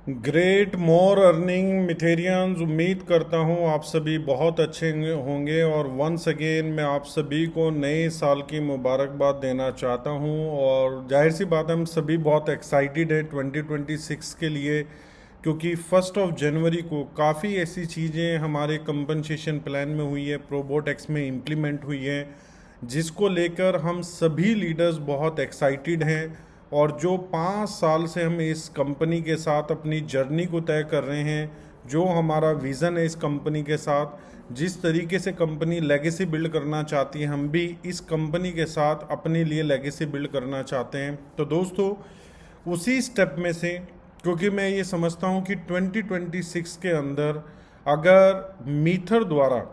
Great मोर earning मिथेरियंस। उम्मीद करता हूँ आप सभी बहुत अच्छे होंगे और वंस अगेन मैं आप सभी को नए साल की मुबारकबाद देना चाहता हूँ। और जाहिर सी बात है, हम सभी बहुत एक्साइटेड है 2026 के लिए, क्योंकि 1 जनवरी को काफ़ी ऐसी चीज़ें हमारे कंपनसेशन प्लान में हुई है, प्रोबोट एक्स में इम्प्लीमेंट हुई है, जिसको लेकर हम सभी लीडर्स बहुत एक्साइटेड हैं। और जो 5 साल से हम इस कंपनी के साथ अपनी जर्नी को तय कर रहे हैं, जो हमारा विज़न है इस कंपनी के साथ, जिस तरीके से कंपनी लेगेसी बिल्ड करना चाहती है, हम भी इस कंपनी के साथ अपने लिए लेगेसी बिल्ड करना चाहते हैं। तो दोस्तों, उसी स्टेप में से, क्योंकि मैं ये समझता हूँ कि 2026 के अंदर अगर मीथर द्वारा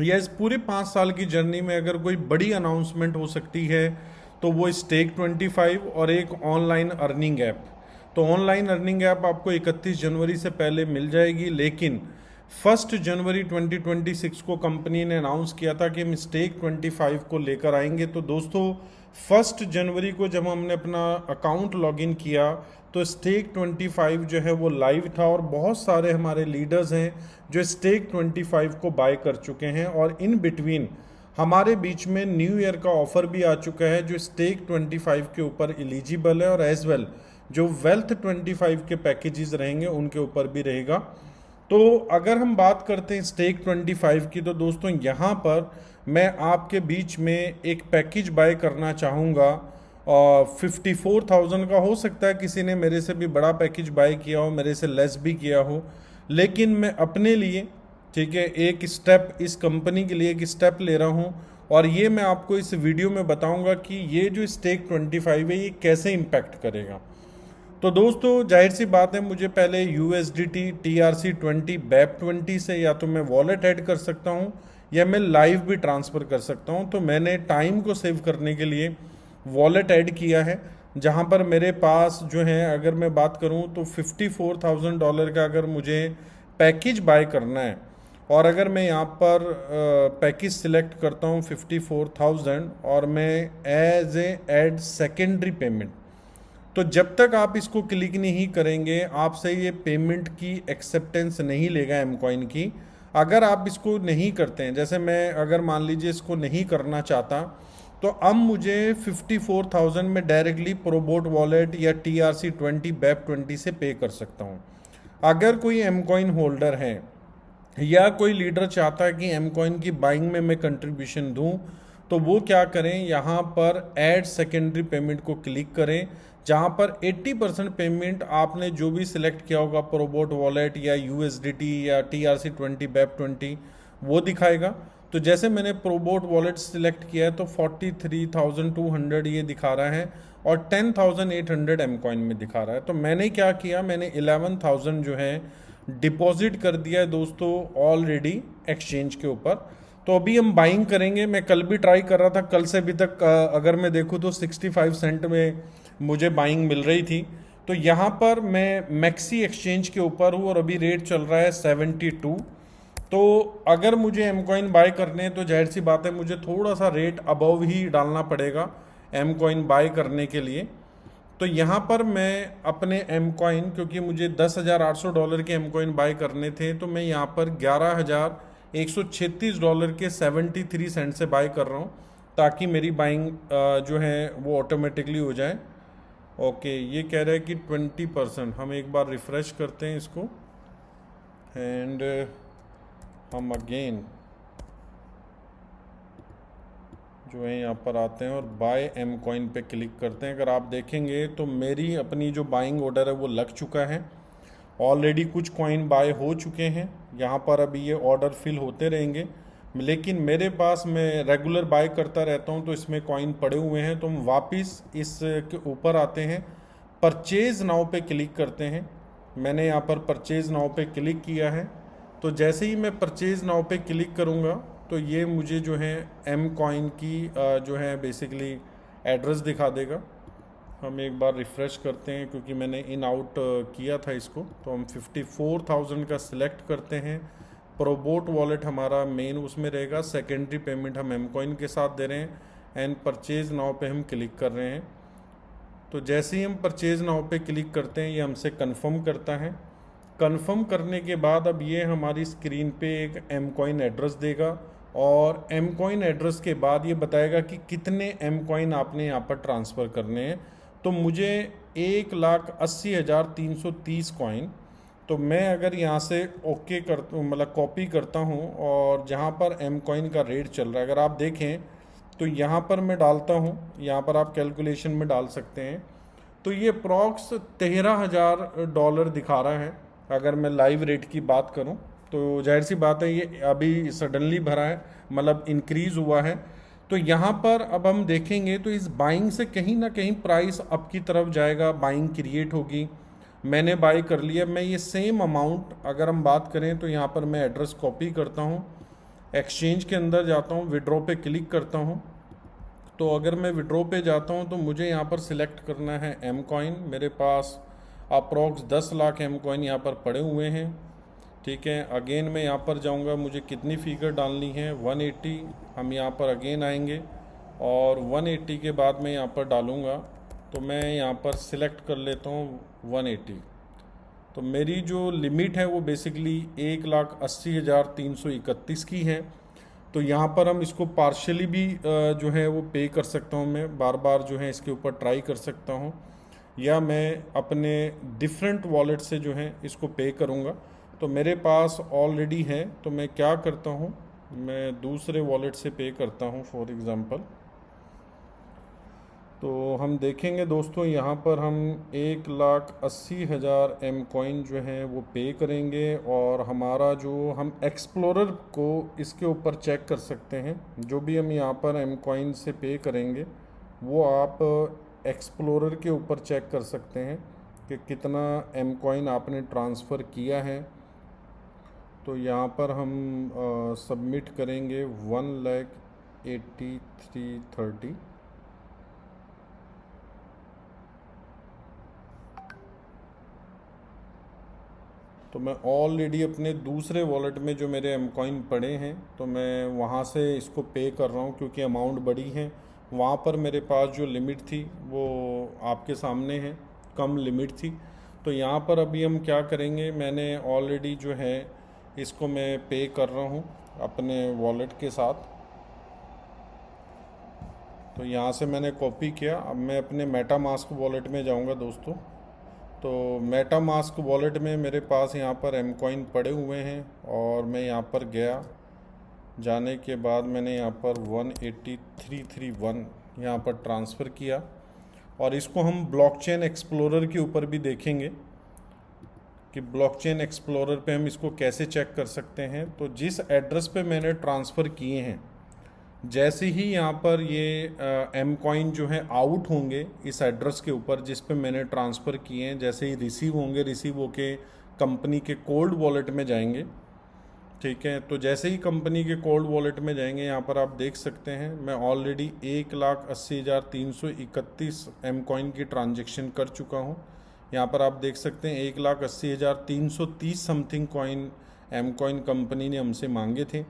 या इस पूरे 5 साल की जर्नी में अगर कोई बड़ी अनाउंसमेंट हो सकती है तो वो स्टेक 25 और एक ऑनलाइन अर्निंग ऐप। तो ऑनलाइन अर्निंग ऐप आपको 31 जनवरी से पहले मिल जाएगी, लेकिन 1 जनवरी 2026 को कंपनी ने अनाउंस किया था कि हम स्टेक 25 को लेकर आएंगे। तो दोस्तों, 1 जनवरी को जब हमने अपना अकाउंट लॉगिन किया तो स्टेक 25 जो है वो लाइव था, और बहुत सारे हमारे लीडर्स हैं जो स्टेक 25 को बाय कर चुके हैं। और इन बिटवीन हमारे बीच में न्यू ईयर का ऑफर भी आ चुका है जो स्टेक 25 के ऊपर एलिजिबल है, और एज वेल जो वेल्थ 25 के पैकेजेस रहेंगे उनके ऊपर भी रहेगा। तो अगर हम बात करते हैं स्टेक 25 की, तो दोस्तों यहाँ पर मैं आपके बीच में एक पैकेज बाय करना चाहूँगा, और 54,000 का। हो सकता है किसी ने मेरे से भी बड़ा पैकेज बाय किया हो, मेरे से लेस भी किया हो, लेकिन मैं अपने लिए, ठीक है, एक स्टेप इस कंपनी के लिए एक स्टेप ले रहा हूँ। और ये मैं आपको इस वीडियो में बताऊंगा कि ये जो स्टेक 25 है ये कैसे इम्पैक्ट करेगा। तो दोस्तों, जाहिर सी बात है, मुझे पहले USDT TRC20 BEP20 से या तो मैं वॉलेट ऐड कर सकता हूँ या मैं लाइव भी ट्रांसफ़र कर सकता हूँ। तो मैंने टाइम को सेव करने के लिए वॉलेट ऐड किया है, जहाँ पर मेरे पास जो है, अगर मैं बात करूँ तो $54,000 का अगर मुझे पैकेज बाय करना है, और अगर मैं यहाँ पर पैकेज सिलेक्ट करता हूँ 54,000 और मैं as a ad secondary payment, तो जब तक आप इसको क्लिक नहीं करेंगे आपसे ये पेमेंट की एक्सेप्टेंस नहीं लेगा एम कॉइन की। अगर आप इसको नहीं करते हैं, जैसे मैं अगर मान लीजिए इसको नहीं करना चाहता, तो अब मुझे 54,000 में डायरेक्टली प्रोबोट वॉलेट या TRC20 BEP20 से पे कर सकता हूँ। अगर कोई एम कॉइन होल्डर है या कोई लीडर चाहता है कि एम कॉइन की बाइंग में मैं कंट्रीब्यूशन दूं, तो वो क्या करें, यहाँ पर ऐड सेकेंडरी पेमेंट को क्लिक करें, जहाँ पर 80% पेमेंट आपने जो भी सिलेक्ट किया होगा, प्रोबोट वॉलेट या USDT या TRC20 BEP20, वो दिखाएगा। तो जैसे मैंने प्रोबोट वॉलेट सिलेक्ट किया है तो 43,200 ये दिखा रहा है, और 10,800 एम कॉइन में दिखा रहा है। तो मैंने क्या किया, मैंने 11,000 जो है डिपॉजिट कर दिया है दोस्तों ऑलरेडी एक्सचेंज के ऊपर। तो अभी हम बाइंग करेंगे। मैं कल भी ट्राई कर रहा था, कल से अभी तक अगर मैं देखूँ तो 65 सेंट में मुझे बाइंग मिल रही थी। तो यहाँ पर मैं मैक्सी एक्सचेंज के ऊपर हूँ और अभी रेट चल रहा है 72। तो अगर मुझे एम कॉइन बाय करने हैं तो जाहिर सी बात है मुझे थोड़ा सा रेट अबव ही डालना पड़ेगा एम कॉइन बाय करने के लिए। तो यहाँ पर मैं अपने एम कॉइन, क्योंकि मुझे $10,800 के एम कॉइन बाय करने थे, तो मैं यहाँ पर $11,136 के 73 सेंट से बाय कर रहा हूँ, ताकि मेरी बाइंग जो है वो ऑटोमेटिकली हो जाए। ओके, ये कह रहा है कि 20%। हम एक बार रिफ़्रेश करते हैं इसको, एंड हम अगेन जो है यहाँ पर आते हैं और बाय एम कॉइन पे क्लिक करते हैं। अगर आप देखेंगे तो मेरी अपनी जो बाइंग ऑर्डर है वो लग चुका है, ऑलरेडी कुछ कॉइन बाय हो चुके हैं। यहाँ पर अभी ये ऑर्डर फिल होते रहेंगे, लेकिन मेरे पास, मैं रेगुलर बाय करता रहता हूँ तो इसमें कॉइन पड़े हुए हैं। तो हम वापस इसके ऊपर आते हैं, परचेज़ नाउ पे क्लिक करते हैं। मैंने यहाँ पर परचेज़ नाउ पे क्लिक किया है। तो जैसे ही मैं परचेज़ नाउ पे क्लिक करूँगा तो ये मुझे जो है एम कॉइन की जो है बेसिकली एड्रेस दिखा देगा। हम एक बार रिफ़्रेश करते हैं, क्योंकि मैंने इन आउट किया था इसको। तो हम 54,000 का सिलेक्ट करते हैं। प्रोबोट वॉलेट हमारा मेन उसमें रहेगा, सेकेंडरी पेमेंट हम एम कॉइन के साथ दे रहे हैं, एंड परचेज़ नाउ पे हम क्लिक कर रहे हैं। तो जैसे ही हम परचेज़ नाउ पे क्लिक करते हैं ये हमसे कंफर्म करता है। कंफर्म करने के बाद अब ये हमारी स्क्रीन पे एक एम कॉइन एड्रेस देगा और एम कॉइन एड्रेस के बाद ये बताएगा कि कितने एम कॉइन आपने यहाँ पर ट्रांसफ़र करने हैं। तो मुझे 1,80,330 कॉइन, तो मैं अगर यहाँ से ओके कर मतलब कॉपी करता हूँ और जहाँ पर एम कॉइन का रेट चल रहा है अगर आप देखें तो यहाँ पर मैं डालता हूँ, यहाँ पर आप कैलकुलेशन में डाल सकते हैं। तो ये अप्रॉक्स $13,000 दिखा रहा है अगर मैं लाइव रेट की बात करूँ। तो जाहिर सी बात है ये अभी सडनली भरा है, मतलब इंक्रीज़ हुआ है। तो यहाँ पर अब हम देखेंगे तो इस बाइंग से कहीं ना कहीं प्राइस अप की तरफ जाएगा, बाइंग क्रिएट होगी। मैंने बाई कर लिया। मैं ये सेम अमाउंट अगर हम बात करें तो यहाँ पर मैं एड्रेस कॉपी करता हूँ, एक्सचेंज के अंदर जाता हूँ, विड्रॉ पे क्लिक करता हूँ। तो अगर मैं विड्रॉ पे जाता हूँ तो मुझे यहाँ पर सिलेक्ट करना है एम कॉइन। मेरे पास अप्रॉक्स 10 लाख एम कॉइन यहाँ पर पड़े हुए हैं। ठीक है, अगेन मैं यहाँ पर जाऊँगा, मुझे कितनी फ़िगर डालनी है 180। हम यहाँ पर अगेन आएंगे और 180 के बाद मैं यहाँ पर डालूँगा। तो मैं यहाँ पर सिलेक्ट कर लेता हूँ 180। तो मेरी जो लिमिट है वो बेसिकली 1,80,331 की है। तो यहाँ पर हम इसको पार्शली भी जो है वो पे कर सकता हूँ, मैं बार बार जो है इसके ऊपर ट्राई कर सकता हूँ, या मैं अपने डिफरेंट वॉलेट से जो है इसको पे करूँगा। तो मेरे पास ऑलरेडी है तो मैं क्या करता हूँ, मैं दूसरे वॉलेट से पे करता हूँ फॉर एग्ज़ाम्पल। तो हम देखेंगे दोस्तों यहाँ पर हम 1,80,000 एम कॉइन जो है वो पे करेंगे और हमारा जो हम एक्सप्लोरर को इसके ऊपर चेक कर सकते हैं। जो भी हम यहाँ पर एम कॉइन से पे करेंगे वो आप एक्सप्लोरर के ऊपर चेक कर सकते हैं कि कितना एम कॉइन आपने ट्रांसफ़र किया है। तो यहाँ पर हम सबमिट करेंगे 1,83,30। तो मैं ऑलरेडी अपने दूसरे वॉलेट में जो मेरे एम कॉइन पड़े हैं तो मैं वहाँ से इसको पे कर रहा हूँ, क्योंकि अमाउंट बड़ी है। वहाँ पर मेरे पास जो लिमिट थी वो आपके सामने है, कम लिमिट थी। तो यहाँ पर अभी हम क्या करेंगे, मैंने ऑलरेडी जो है इसको मैं पे कर रहा हूँ अपने वॉलेट के साथ। तो यहाँ से मैंने कॉपी किया। अब मैं अपने मेटामास्क वॉलेट में जाऊँगा दोस्तों। तो मेटामास्क वॉलेट में मेरे पास यहाँ पर एम कॉइन पड़े हुए हैं और मैं यहाँ पर गया। जाने के बाद मैंने यहाँ पर 18331 यहाँ पर ट्रांसफ़र किया और इसको हम ब्लॉकचेन एक्सप्लोरर के ऊपर भी देखेंगे कि ब्लॉकचेन एक्सप्लोरर पे हम इसको कैसे चेक कर सकते हैं। तो जिस एड्रेस पे मैंने ट्रांसफ़र किए हैं, जैसे ही यहाँ पर ये एम कॉइन जो है आउट होंगे इस एड्रेस के ऊपर जिस पे मैंने ट्रांसफ़र किए हैं, जैसे ही रिसीव होंगे, रिसीव होके कंपनी के कोल्ड वॉलेट में जाएंगे। ठीक है, तो जैसे ही कंपनी के कोल्ड वॉलेट में जाएंगे यहाँ पर आप देख सकते हैं मैं ऑलरेडी 1,80,331 एम कॉइन की ट्रांजेक्शन कर चुका हूँ। यहाँ पर आप देख सकते हैं 1,80,330 something coin M coin company ने हमसे मांगे थे।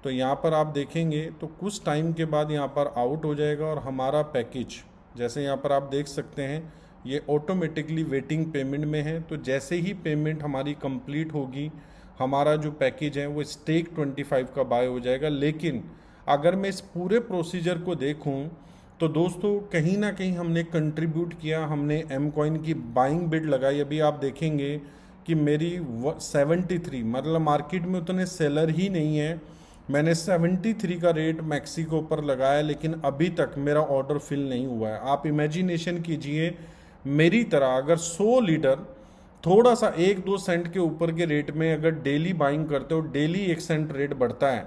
तो यहाँ पर आप देखेंगे तो कुछ टाइम के बाद यहाँ पर आउट हो जाएगा और हमारा पैकेज, जैसे यहाँ पर आप देख सकते हैं ये ऑटोमेटिकली वेटिंग पेमेंट में है। तो जैसे ही पेमेंट हमारी कंप्लीट होगी हमारा जो पैकेज है वो स्टेक 25 का बाय हो जाएगा। लेकिन अगर मैं इस पूरे प्रोसीजर को देखूं तो दोस्तों कहीं ना कहीं हमने कंट्रीब्यूट किया, हमने एम कॉइन की बाइंग बिड लगाई। अभी आप देखेंगे कि मेरी 73, मतलब मार्केट में उतने सेलर ही नहीं है, मैंने 73 का रेट मैक्सी के ऊपर लगाया लेकिन अभी तक मेरा ऑर्डर फिल नहीं हुआ है। आप इमेजिनेशन कीजिए मेरी तरह अगर 100 लीटर थोड़ा सा 1-2 सेंट के ऊपर के रेट में अगर डेली बाइंग करते हो, डेली 1 सेंट रेट बढ़ता है,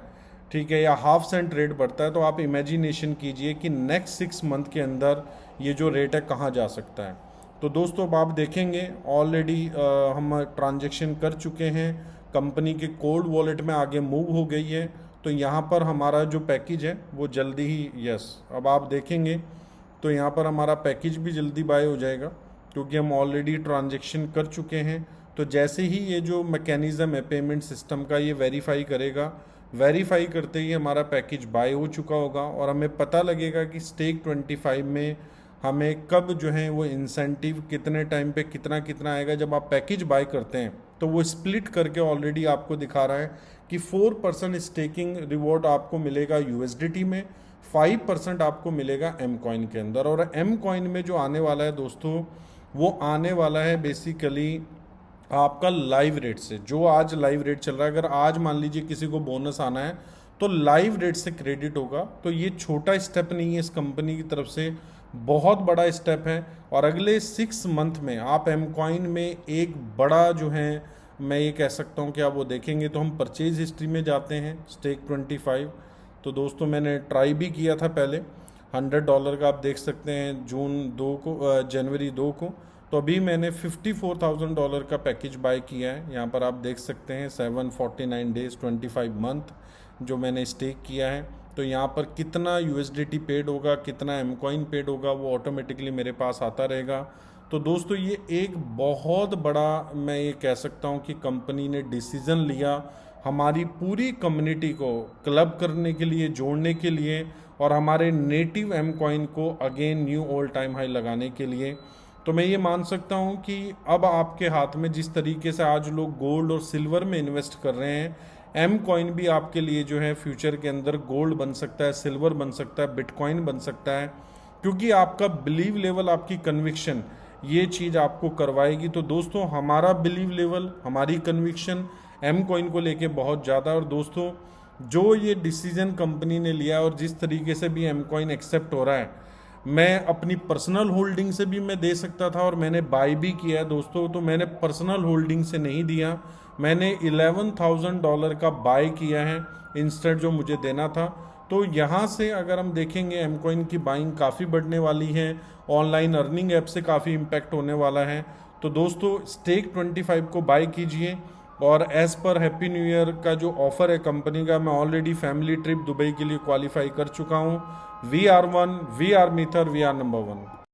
ठीक है, या हाफ सेंट रेट बढ़ता है, तो आप इमेजिनेशन कीजिए कि नेक्स्ट 6 मंथ के अंदर ये जो रेट है कहाँ जा सकता है। तो दोस्तों अब आप देखेंगे ऑलरेडी हम ट्रांजेक्शन कर चुके हैं, कंपनी के कोल्ड वॉलेट में आगे मूव हो गई है। तो यहाँ पर हमारा जो पैकेज है वो जल्दी ही, यस, अब आप देखेंगे तो यहाँ पर हमारा पैकेज भी जल्दी बाय हो जाएगा क्योंकि हम ऑलरेडी ट्रांजेक्शन कर चुके हैं। तो जैसे ही ये जो मैकेनिज़्म है पेमेंट सिस्टम का ये वेरीफाई करेगा, वेरीफाई करते ही हमारा पैकेज बाय हो चुका होगा और हमें पता लगेगा कि स्टेक 25 में हमें कब जो है वो इंसेंटिव कितने टाइम पे कितना कितना आएगा। जब आप पैकेज बाय करते हैं तो वो स्प्लिट करके ऑलरेडी आपको दिखा रहा है कि 4% स्टेकिंग रिवॉर्ड आपको मिलेगा यूएसडीटी में, 5% आपको मिलेगा एम कॉइन के अंदर। और एम कॉइन में जो आने वाला है दोस्तों, वो आने वाला है बेसिकली आपका लाइव रेट से। जो आज लाइव रेट चल रहा है, अगर आज मान लीजिए किसी को बोनस आना है तो लाइव रेट से क्रेडिट होगा। तो ये छोटा स्टेप नहीं है इस कंपनी की तरफ से, बहुत बड़ा स्टेप है। और अगले 6 मंथ में आप एम कॉइन में एक बड़ा जो है, मैं ये कह सकता हूँ कि आप वो देखेंगे। तो हम परचेज हिस्ट्री में जाते हैं, स्टेक 25। तो दोस्तों मैंने ट्राई भी किया था पहले, $100 का आप देख सकते हैं जनवरी 2 को। तो अभी मैंने $54,000 का पैकेज बाय किया है। यहाँ पर आप देख सकते हैं 749 डेज 25 मंथ जो मैंने स्टेक किया है। तो यहाँ पर कितना यूएसडीटी पेड होगा, कितना एम कॉइन पेड होगा, वो ऑटोमेटिकली मेरे पास आता रहेगा। तो दोस्तों ये एक बहुत बड़ा, मैं ये कह सकता हूँ कि कंपनी ने डिसीज़न लिया हमारी पूरी कम्युनिटी को क्लब करने के लिए, जोड़ने के लिए, और हमारे नेटिव एम कॉइन को again knew all time high लगाने के लिए। तो मैं ये मान सकता हूँ कि अब आपके हाथ में, जिस तरीके से आज लोग गोल्ड और सिल्वर में इन्वेस्ट कर रहे हैं, एम कॉइन भी आपके लिए जो है फ्यूचर के अंदर गोल्ड बन सकता है, सिल्वर बन सकता है, बिटकॉइन बन सकता है। क्योंकि आपका बिलीव लेवल, आपकी कन्विक्शन ये चीज़ आपको करवाएगी। तो दोस्तों हमारा बिलीव लेवल, हमारी कन्विक्शन एम कॉइन को लेके बहुत ज़्यादा। और दोस्तों जो ये डिसीजन कंपनी ने लिया और जिस तरीके से भी एम कॉइन एक्सेप्ट हो रहा है, मैं अपनी पर्सनल होल्डिंग से भी मैं दे सकता था और मैंने बाय भी किया है दोस्तों। तो मैंने पर्सनल होल्डिंग से नहीं दिया, मैंने $11,000 का बाय किया है इंस्टेंट जो मुझे देना था। तो यहाँ से अगर हम देखेंगे एम कॉइन की बाइंग काफ़ी बढ़ने वाली है, ऑनलाइन अर्निंग ऐप से काफ़ी इम्पैक्ट होने वाला है। तो दोस्तों स्टेक 25 को बाय कीजिए। और as per happy new year का जो ऑफ़र है कंपनी का, मैं ऑलरेडी फैमिली ट्रिप दुबई के लिए क्वालिफाई कर चुका हूँ। We are one, we are मीथर, वी आर नंबर 1।